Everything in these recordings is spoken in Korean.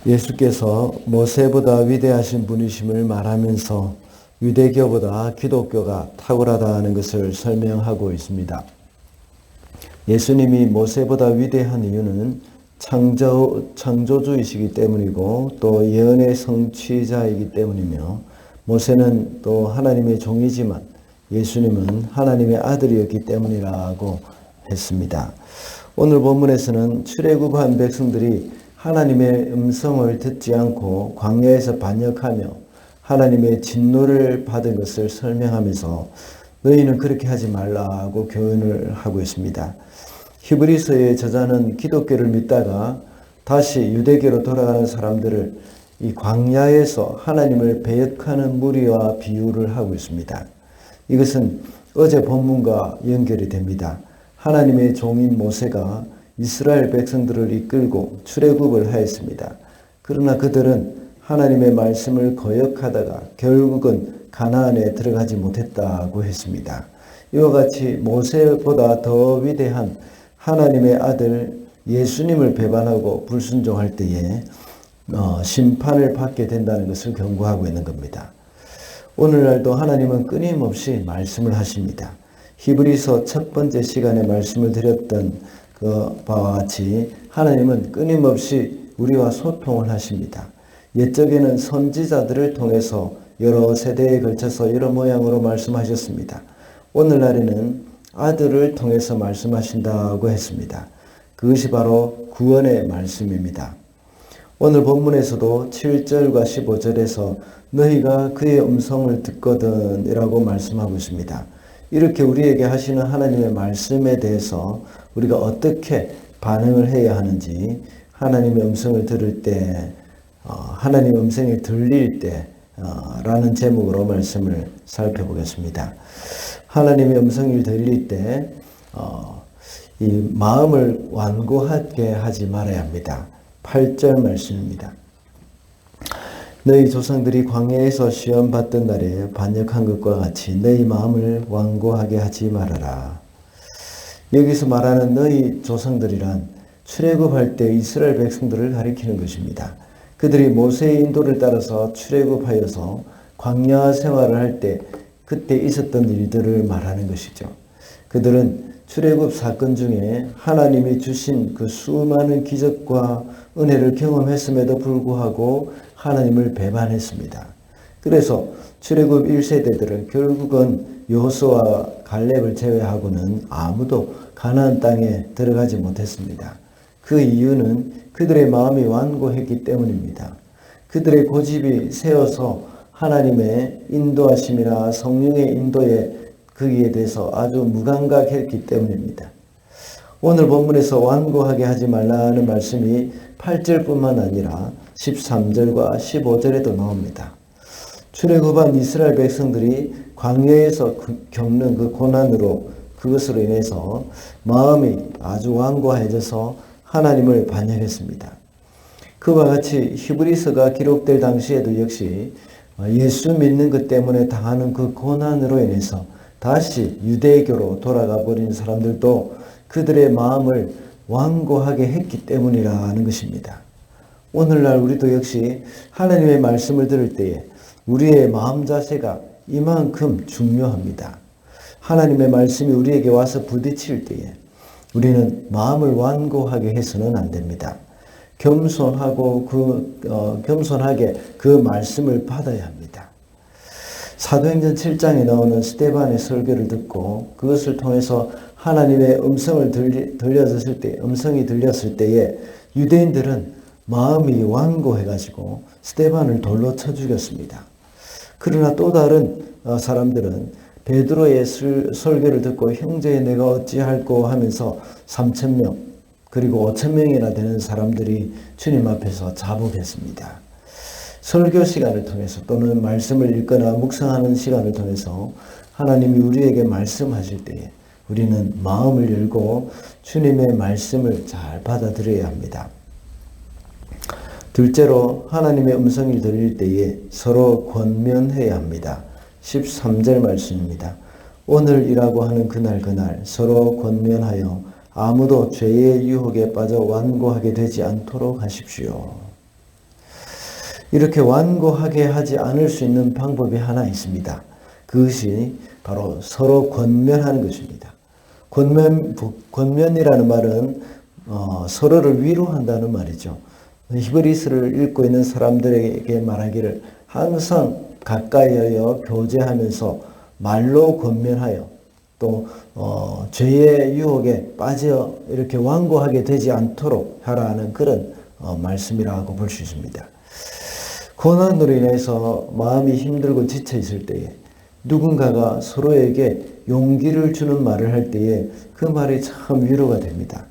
예수께서 모세보다 위대하신 분이심을 말하면서 유대교보다 기독교가 탁월하다는 것을 설명하고 있습니다. 예수님이 모세보다 위대한 이유는 창조주이시기 때문이고 또 예언의 성취자이기 때문이며, 모세는 또 하나님의 종이지만 예수님은 하나님의 아들이었기 때문이라고 했습니다. 오늘 본문에서는 출애굽한 백성들이 하나님의 음성을 듣지 않고 광야에서 반역하며 하나님의 진노를 받은 것을 설명하면서 너희는 그렇게 하지 말라고 교훈을 하고 있습니다. 히브리서의 저자는 기독교를 믿다가 다시 유대교로 돌아가는 사람들을 이 광야에서 하나님을 배역하는 무리와 비유를 하고 있습니다. 이것은 어제 본문과 연결이 됩니다. 하나님의 종인 모세가 이스라엘 백성들을 이끌고 출애굽을 하였습니다. 그러나 그들은 하나님의 말씀을 거역하다가 결국은 가나안에 들어가지 못했다고 했습니다. 이와 같이 모세보다 더 위대한 하나님의 아들 예수님을 배반하고 불순종할 때에 심판을 받게 된다는 것을 경고하고 있는 겁니다. 오늘날도 하나님은 끊임없이 말씀을 하십니다. 히브리서 첫 번째 시간에 말씀을 드렸던 바와 같이 하나님은 끊임없이 우리와 소통을 하십니다. 옛적에는 선지자들을 통해서 여러 세대에 걸쳐서 여러 모양으로 말씀하셨습니다. 오늘날에는 아들을 통해서 말씀하신다고 했습니다. 그것이 바로 구원의 말씀입니다. 오늘 본문에서도 7절과 15절에서 너희가 그의 음성을 듣거든 이라고 말씀하고 있습니다. 이렇게 우리에게 하시는 하나님의 말씀에 대해서 우리가 어떻게 반응을 해야 하는지, 하나님의 음성을 들을 때, 하나님의 음성이 들릴 때 라는 제목으로 말씀을 살펴보겠습니다. 하나님의 음성을 들릴 때 이 마음을 완고하게 하지 말아야 합니다. 8절 말씀입니다. 너희 조상들이 광야에서 시험 받던 날에 반역한 것과 같이 너희 마음을 완고하게 하지 말아라. 여기서 말하는 너희 조상들이란 출애굽할 때 이스라엘 백성들을 가리키는 것입니다. 그들이 모세의 인도를 따라서 출애굽하여서 광야 생활을 할 때 그때 있었던 일들을 말하는 것이죠. 그들은 출애굽 사건 중에 하나님이 주신 그 수많은 기적과 은혜를 경험했음에도 불구하고 하나님을 배반했습니다. 그래서 출애굽 1세대들은 결국은 여호수아와 갈렙을 제외하고는 아무도 가나안 땅에 들어가지 못했습니다. 그 이유는 그들의 마음이 완고했기 때문입니다. 그들의 고집이 세어서 하나님의 인도하심이나 성령의 인도에 거기에 대해서 아주 무감각했기 때문입니다. 오늘 본문에서 완고하게 하지 말라는 말씀이 8절뿐만 아니라 13절과 15절에도 나옵니다. 출애굽한 이스라엘 백성들이 광야에서 겪는 그 고난으로, 그것으로 인해서 마음이 아주 완고해져서 하나님을 반역했습니다. 그와 같이 히브리서가 기록될 당시에도 역시 예수 믿는 것 때문에 당하는 그 고난으로 인해서 다시 유대교로 돌아가 버린 사람들도 그들의 마음을 완고하게 했기 때문이라는 것입니다. 오늘날 우리도 역시 하나님의 말씀을 들을 때에 우리의 마음 자세가 이만큼 중요합니다. 하나님의 말씀이 우리에게 와서 부딪힐 때에 우리는 마음을 완고하게 해서는 안 됩니다. 겸손하게 그 말씀을 받아야 합니다. 사도행전 7장에 나오는 스데반의 설교를 듣고 그것을 통해서 하나님의 음성이 들렸을 때에 유대인들은 마음이 완고해가지고 스데반을 돌로 쳐 죽였습니다. 그러나 또 다른 사람들은 베드로의 설교를 듣고 형제 내가 어찌할꼬 하면서 3,000명 그리고 5,000명이나 되는 사람들이 주님 앞에서 자복했습니다. 설교 시간을 통해서 또는 말씀을 읽거나 묵상하는 시간을 통해서 하나님이 우리에게 말씀하실 때에 우리는 마음을 열고 주님의 말씀을 잘 받아들여야 합니다. 둘째로 하나님의 음성을 들릴 때에 서로 권면해야 합니다. 13절 말씀입니다. 오늘이라고 하는 그날 서로 권면하여 아무도 죄의 유혹에 빠져 완고하게 되지 않도록 하십시오. 이렇게 완고하게 하지 않을 수 있는 방법이 하나 있습니다. 그것이 바로 서로 권면하는 것입니다. 권면이라는 말은 서로를 위로한다는 말이죠. 히브리서를 읽고 있는 사람들에게 말하기를 항상 가까이하여 교제하면서 말로 권면하여 또 죄의 유혹에 빠져 이렇게 완고하게 되지 않도록 하라는 그런 말씀이라고 볼 수 있습니다. 고난으로 인해서 마음이 힘들고 지쳐 있을 때에 누군가가 서로에게 용기를 주는 말을 할 때에 그 말이 참 위로가 됩니다.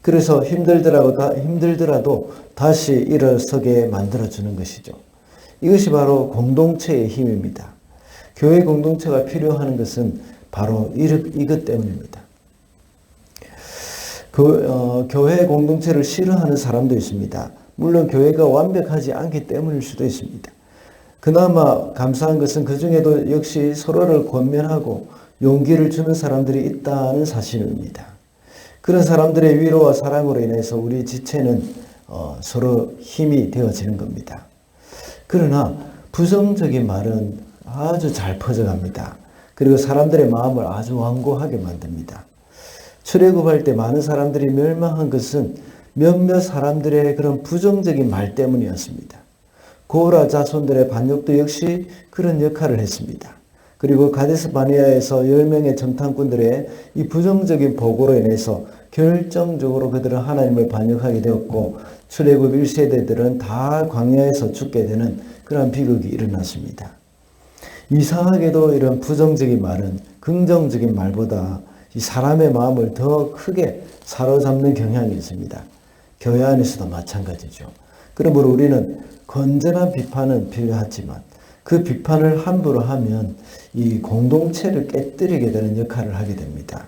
그래서 힘들더라도 다시 일어서게 만들어주는 것이죠. 이것이 바로 공동체의 힘입니다. 교회 공동체가 필요한 것은 바로 이것 때문입니다. 교회 공동체를 싫어하는 사람도 있습니다. 물론 교회가 완벽하지 않기 때문일 수도 있습니다. 그나마 감사한 것은 그 중에도 역시 서로를 권면하고 용기를 주는 사람들이 있다는 사실입니다. 그런 사람들의 위로와 사랑으로 인해서 우리 지체는 서로 힘이 되어지는 겁니다. 그러나 부정적인 말은 아주 잘 퍼져갑니다. 그리고 사람들의 마음을 아주 완고하게 만듭니다. 출애굽할 때 많은 사람들이 멸망한 것은 몇몇 사람들의 그런 부정적인 말 때문이었습니다. 고라 자손들의 반역도 역시 그런 역할을 했습니다. 그리고 가데스 바네아에서 10명의 정탐꾼들의 이 부정적인 보고로 인해서 결정적으로 그들은 하나님을 반역하게 되었고 출애굽 1세대들은 다 광야에서 죽게 되는 그런 비극이 일어났습니다. 이상하게도 이런 부정적인 말은 긍정적인 말보다 이 사람의 마음을 더 크게 사로잡는 경향이 있습니다. 교회 안에서도 마찬가지죠. 그러므로 우리는 건전한 비판은 필요하지만 그 비판을 함부로 하면 이 공동체를 깨뜨리게 되는 역할을 하게 됩니다.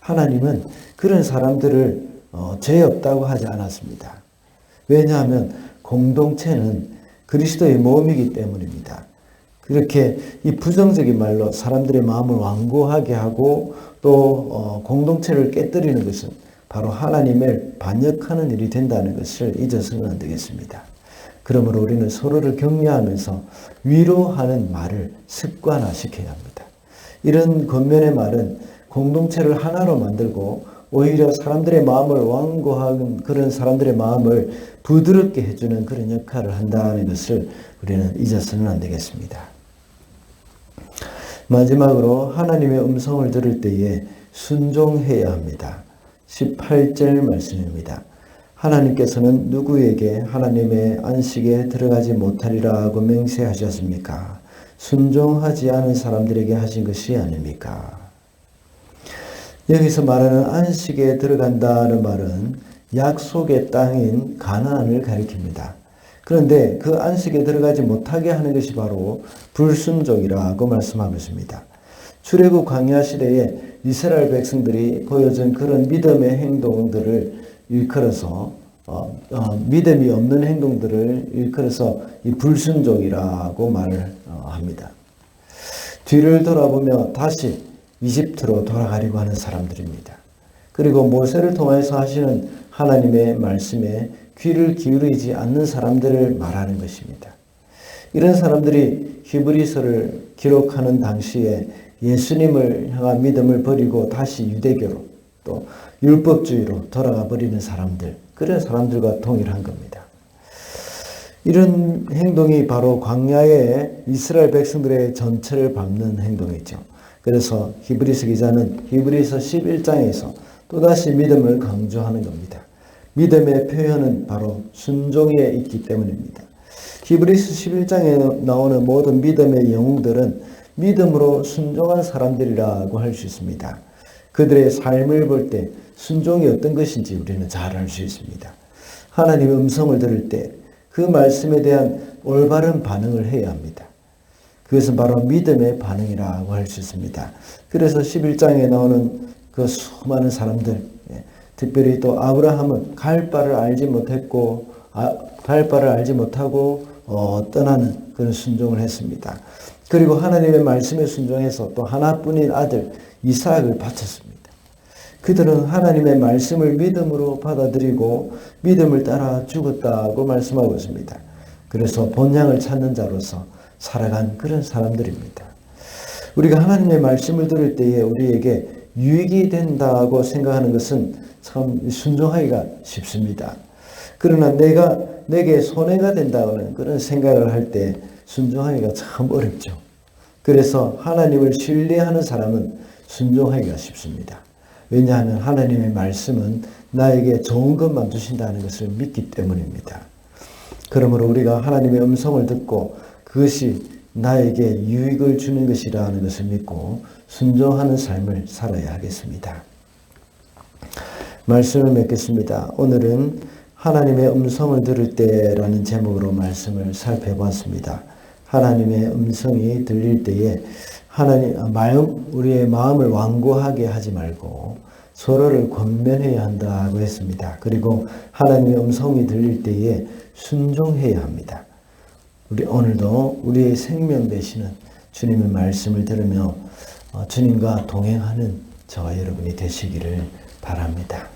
하나님은 그런 사람들을 죄 없다고 하지 않았습니다. 왜냐하면 공동체는 그리스도의 몸이기 때문입니다. 그렇게 이 부정적인 말로 사람들의 마음을 완고하게 하고 또 공동체를 깨뜨리는 것은 바로 하나님을 반역하는 일이 된다는 것을 잊어서는 안 되겠습니다. 그러므로 우리는 서로를 격려하면서 위로하는 말을 습관화시켜야 합니다. 이런 권면의 말은 공동체를 하나로 만들고 오히려 사람들의 마음을 완고한 그런 사람들의 마음을 부드럽게 해주는 그런 역할을 한다는 것을 우리는 잊어서는 안 되겠습니다. 마지막으로 하나님의 음성을 들을 때에 순종해야 합니다. 18절 말씀입니다. 하나님께서는 누구에게 하나님의 안식에 들어가지 못하리라고 맹세하셨습니까? 순종하지 않은 사람들에게 하신 것이 아닙니까? 여기서 말하는 안식에 들어간다는 말은 약속의 땅인 가나안을 가리킵니다. 그런데 그 안식에 들어가지 못하게 하는 것이 바로 불순종이라고 말씀하고 있습니다. 출애굽 광야 시대에 이스라엘 백성들이 보여준 그런 믿음의 행동들을 일컬어서 믿음이 없는 행동들을 일컬어서 이 불순종이라고 말을 합니다. 뒤를 돌아보며 다시 이집트로 돌아가려고 하는 사람들입니다. 그리고 모세를 통해서 하시는 하나님의 말씀에 귀를 기울이지 않는 사람들을 말하는 것입니다. 이런 사람들이 히브리서를 기록하는 당시에 예수님을 향한 믿음을 버리고 다시 유대교로 또 율법주의로 돌아가 버리는 사람들, 그런 사람들과 동일한 겁니다. 이런 행동이 바로 광야의 이스라엘 백성들의 전체를 밟는 행동이죠. 그래서 히브리서 기자는 히브리서 11장에서 또다시 믿음을 강조하는 겁니다. 믿음의 표현은 바로 순종에 있기 때문입니다. 히브리서 11장에 나오는 모든 믿음의 영웅들은 믿음으로 순종한 사람들이라고 할 수 있습니다. 그들의 삶을 볼 때 순종이 어떤 것인지 우리는 잘 알 수 있습니다. 하나님의 음성을 들을 때 그 말씀에 대한 올바른 반응을 해야 합니다. 그것은 바로 믿음의 반응이라고 할 수 있습니다. 그래서 11장에 나오는 그 수많은 사람들, 특별히 또 아브라함은 갈 바를 알지 못하고 떠나는 그런 순종을 했습니다. 그리고 하나님의 말씀에 순종해서 또 하나뿐인 아들 이삭을 바쳤습니다. 그들은 하나님의 말씀을 믿음으로 받아들이고 믿음을 따라 죽었다고 말씀하고 있습니다. 그래서 본향을 찾는 자로서 살아간 그런 사람들입니다. 우리가 하나님의 말씀을 들을 때에 우리에게 유익이 된다고 생각하는 것은 참 순종하기가 쉽습니다. 그러나 내게 손해가 된다는 그런 생각을 할 때 순종하기가 참 어렵죠. 그래서 하나님을 신뢰하는 사람은 순종하기가 쉽습니다. 왜냐하면 하나님의 말씀은 나에게 좋은 것만 주신다는 것을 믿기 때문입니다. 그러므로 우리가 하나님의 음성을 듣고 그것이 나에게 유익을 주는 것이라는 것을 믿고 순종하는 삶을 살아야 하겠습니다. 말씀을 맺겠습니다. 오늘은 하나님의 음성을 들을 때라는 제목으로 말씀을 살펴봤습니다. 하나님의 음성이 들릴 때에 우리의 마음을 완고하게 하지 말고 서로를 권면해야 한다고 했습니다. 그리고 하나님의 음성이 들릴 때에 순종해야 합니다. 우리 오늘도 우리의 생명 되시는 주님의 말씀을 들으며 주님과 동행하는 저와 여러분이 되시기를 바랍니다.